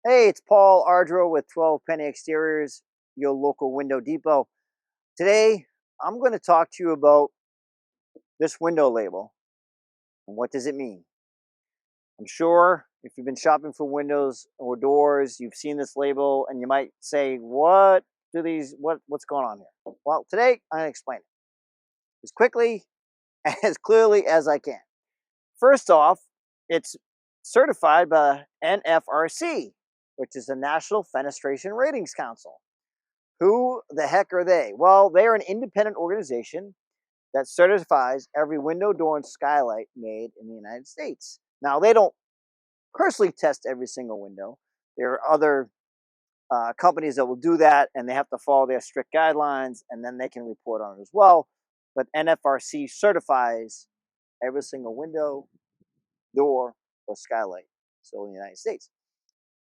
Hey, it's Paul Ardro with 12 Penny Exteriors, your local window depot. Today, I'm going to talk to you about this window label and what does it mean. I'm sure if you've been shopping for windows or doors, you've seen this label and you might say, what's going on here? Well, today I'm going to explain it as quickly and as clearly as I can. First off, it's certified by NFRC, which is the National Fenestration Ratings Council. Who the heck are they? Well, they're an independent organization that certifies every window, door, and skylight made in the United States. Now, they don't personally test every single window. There are other companies that will do that, and they have to follow their strict guidelines, and then they can report on it as well. But NFRC certifies every single window, door, or skylight sold in the United States.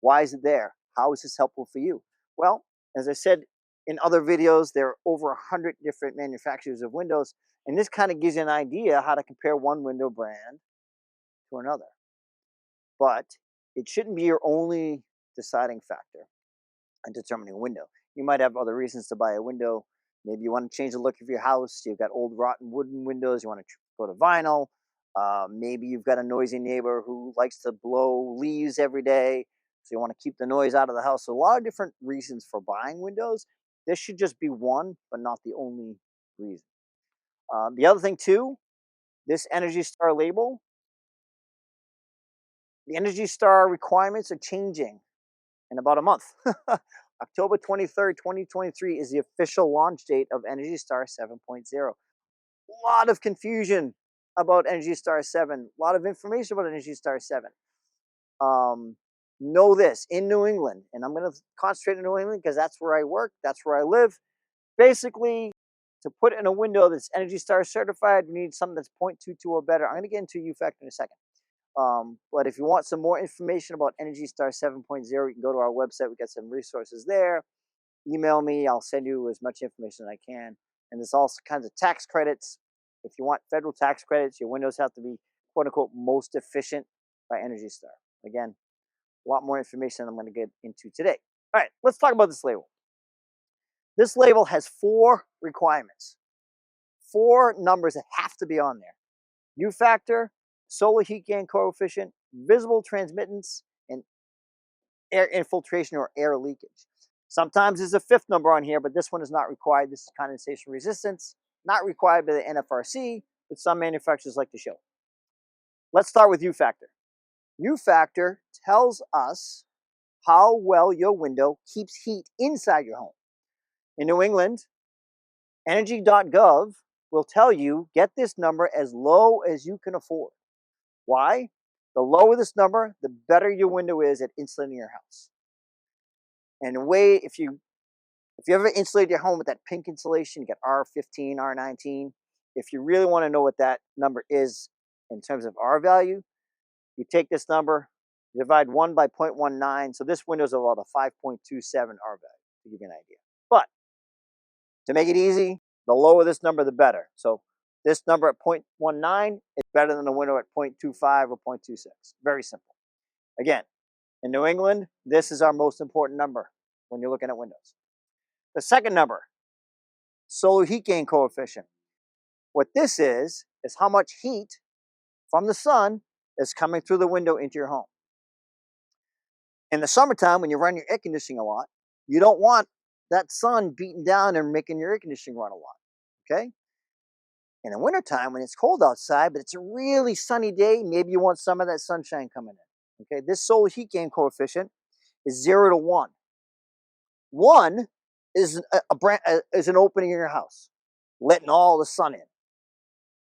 Why is it there? How is this helpful for you? Well, as I said in other videos, there are over 100 different manufacturers of windows, and this kind of gives you an idea how to compare one window brand to another. But it shouldn't be your only deciding factor in determining a window. You might have other reasons to buy a window. Maybe you want to change the look of your house. You've got old rotten wooden windows. You want to go to vinyl. Maybe you've got a noisy neighbor who likes to blow leaves every day. So you want to keep the noise out of the house. So a lot of different reasons for buying windows. This should just be one, but not the only reason. The other thing too, this Energy Star label, the Energy Star requirements are changing in about a month. October 23rd, 2023 is the official launch date of Energy Star 7.0. A lot of confusion about Energy Star 7, a lot of information about Energy Star 7. Know this, in New England, and I'm going to concentrate in New England because that's where I work, that's where I live. Basically, to put in a window that's Energy Star certified, we need something that's 0.22 or better. I'm going to get into U factor in a second. But if you want some more information about Energy Star 7.0, you can go to our website. We got some resources there. Email me. I'll send you as much information as I can. And there's all kinds of tax credits. If you want federal tax credits, your windows have to be, quote unquote, most efficient by Energy Star. Again, a lot more information I'm going to get into today. All right, let's talk about this label. This label has 4 requirements, 4 numbers that have to be on there. U factor, solar heat gain coefficient, visible transmittance, and air infiltration or air leakage. Sometimes there's a 5th number on here, but this one is not required. This is condensation resistance, not required by the NFRC, but some manufacturers like to show. Let's start with U factor. U factor tells us how well your window keeps heat inside your home. In New England, energy.gov will tell you get this number as low as you can afford. Why? The lower this number, the better your window is at insulating your house. And the way, if you ever insulate your home with that pink insulation, you get R15, R19. If you really want to know what that number is in terms of R value, you take this number, divide 1 by 0.19. So this window is about a 5.27 R value, to give you an idea. But to make it easy, the lower this number, the better. So this number at 0.19 is better than the window at 0.25 or 0.26. Very simple. Again, in New England, this is our most important number when you're looking at windows. The second number, solar heat gain coefficient. What this is how much heat from the sun is coming through the window into your home. In the summertime, when you run your air conditioning a lot, you don't want that sun beating down and making your air conditioning run a lot, okay? In the wintertime, when it's cold outside, but it's a really sunny day, maybe you want some of that sunshine coming in, okay? This solar heat gain coefficient is 0 to 1. 1 is is an opening in your house, letting all the sun in.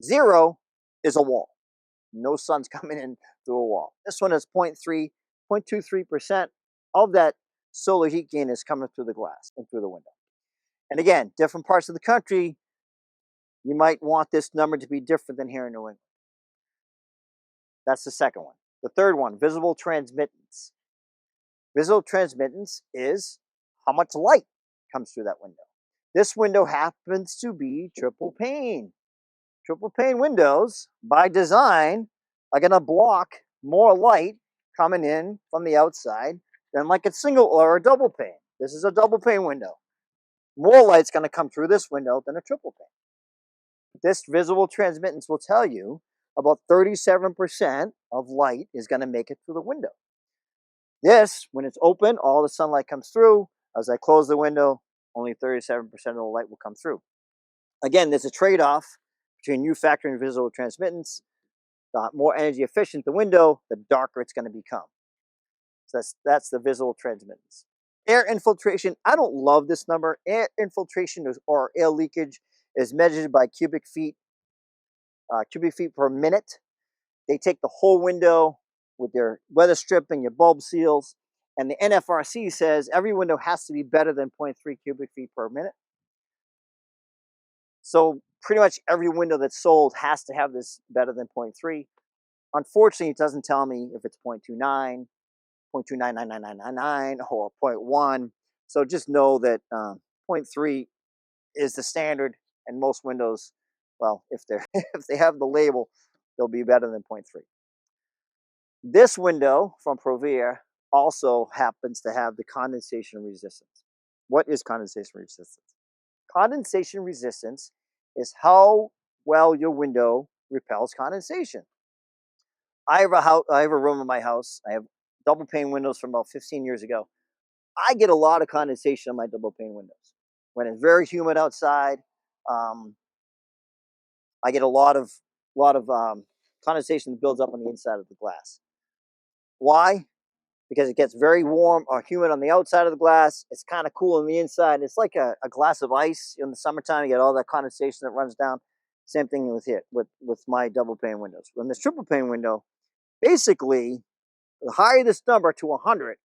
0 is a wall. No sun's coming in through a wall. This one is 0.23% of that solar heat gain is coming through the glass and through the window. And again, different parts of the country, you might want this number to be different than here in New England. That's the second one. The third one, visible transmittance. Visible transmittance is how much light comes through that window. This window happens to be triple pane. Triple pane windows, by design, are going to block more light coming in from the outside than like a single or a double pane. This is a double pane window. More light's going to come through this window than a triple pane. This visible transmittance will tell you about 37% of light is going to make it through the window. This, when it's open, all the sunlight comes through. As I close the window, only 37% of the light will come through. Again, there's a trade-off between you factoring visible transmittance. The more energy efficient the window, the darker it's going to become. So that's the visible transmittance. Air infiltration, I don't love this number. Air infiltration or air leakage is measured by cubic feet per minute. They take the whole window with their weather strip and your bulb seals. And the NFRC says every window has to be better than 0.3 cubic feet per minute. So pretty much every window that's sold has to have this better than 0.3. Unfortunately, it doesn't tell me if it's 0.29, 0.2999999, or 0.1. So just know that 0.3 is the standard, and most windows, well, if they have the label, they'll be better than 0.3. This window from Provia also happens to have the condensation resistance. What is condensation resistance? Condensation resistance is how well your window repels condensation. I have a room in my house. I have double pane windows from about 15 years ago. I get a lot of condensation on my double pane windows. When it's very humid outside, I get a lot of condensation that builds up on the inside of the glass. Why? Because it gets very warm or humid on the outside of the glass. It's kind of cool on the inside. It's like a glass of ice in the summertime. You get all that condensation that runs down. Same thing with my double pane windows. When this triple pane window, basically, the higher this number to 100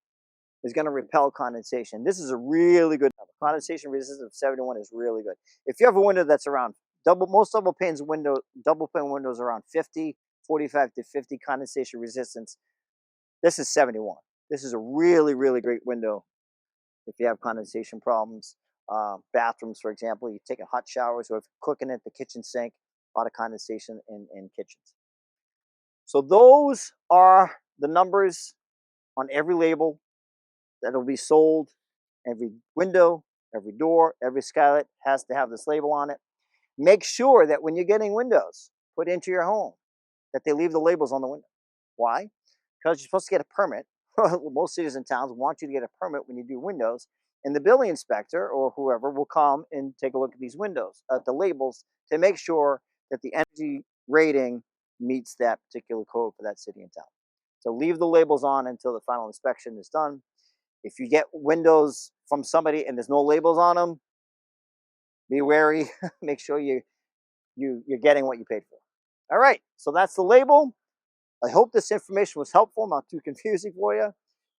is going to repel condensation. This is a really good number. Condensation resistance of 71 is really good. If you have a window that's around most double pane windows around 50, 45 to 50 condensation resistance. This is 71. This is a really, really great window if you have condensation problems. Bathrooms, for example, you take a hot showers, or if you're cooking at the kitchen sink, a lot of condensation in kitchens. So those are the numbers on every label that will be sold. Every window, every door, every skylight has to have this label on it. Make sure that when you're getting windows put into your home, that they leave the labels on the window. Why? Because you're supposed to get a permit. Most cities and towns want you to get a permit when you do windows, and the building inspector or whoever will come and take a look at these windows, at the labels, to make sure that the energy rating meets that particular code for that city and town. So leave the labels on until the final inspection is done. If you get windows from somebody and there's no labels on them, be wary. Make sure you're getting what you paid for. All right, so that's the label. I hope this information was helpful, not too confusing for you. If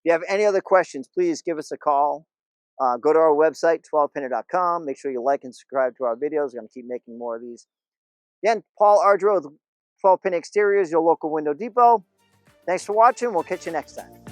you have any other questions, please give us a call. Go to our website, 12pinner.com. Make sure you like and subscribe to our videos. We're going to keep making more of these. Again, Paul Ardro with 12 Pin Exteriors, your local window depot. Thanks for watching. We'll catch you next time.